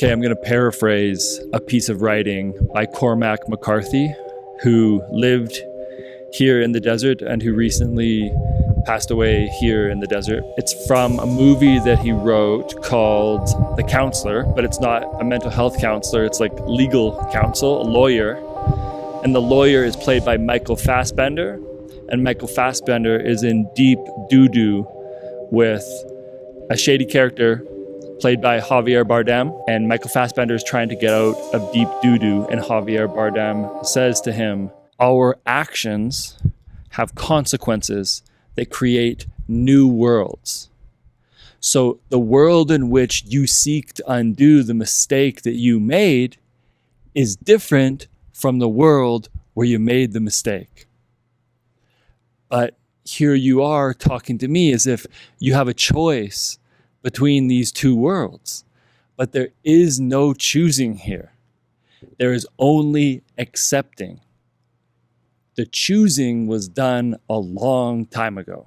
Okay, I'm going to paraphrase a piece of writing by Cormac McCarthy, who lived here in the desert and who recently passed away here in the desert. It's from a movie that he wrote called The Counselor, but it's not a mental health counselor, it's like legal counsel, a lawyer. And the lawyer is played by Michael Fassbender, and Michael Fassbender is in deep doo-doo with a shady character played by Javier Bardem, and Michael Fassbender is trying to get out of deep doo-doo, and Javier Bardem says to him, "Our actions have consequences that create new worlds. So the world in which you seek to undo the mistake that you made is different from the world where you made the mistake." But here you are talking to me as if you have a choice between these two worlds. But there is no choosing here. There is only accepting. The choosing was done a long time ago.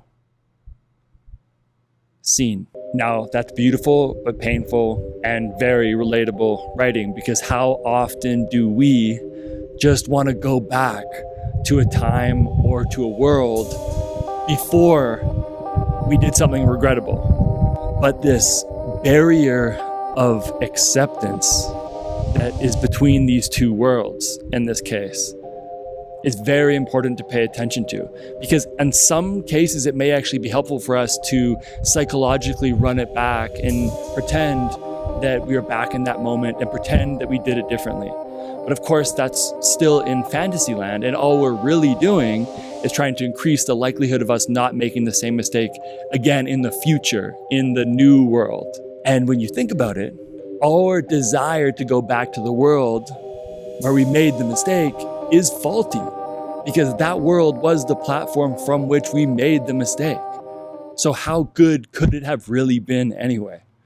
Scene. Now, that's beautiful, but painful and very relatable writing, because how often do we just want to go back to a time or to a world before we did something regrettable? But this barrier of acceptance that is between these two worlds in this case is very important to pay attention to, because in some cases it may actually be helpful for us to psychologically run it back and pretend that we are back in that moment and pretend that we did it differently. But of course, that's still in fantasy land, and all we're really doing is trying to increase the likelihood of us not making the same mistake again in the future, in the new world. And when you think about it, our desire to go back to the world where we made the mistake is faulty, because that world was the platform from which we made the mistake. So how good could it have really been anyway?